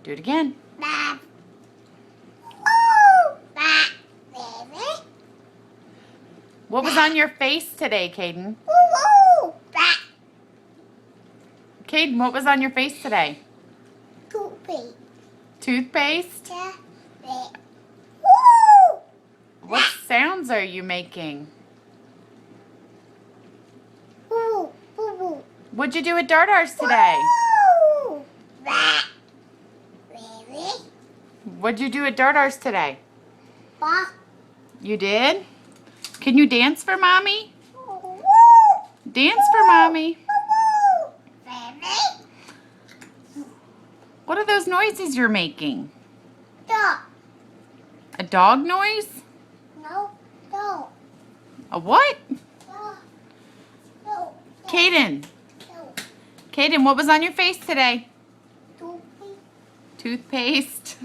Do it again. What was on your face today, Caden? Caden, what was on your face today? Toothpaste. Toothpaste? What sounds are you making? What'd you do at Dart Arts today? What'd you do at Dart Arts today? You did? Can you dance for Mommy? Dance for Mommy. What are those noises you're making? Dog. A dog noise? No, no, A what? no, no. Caden. No. Caden, what was on your face today? Toothpaste. Toothpaste.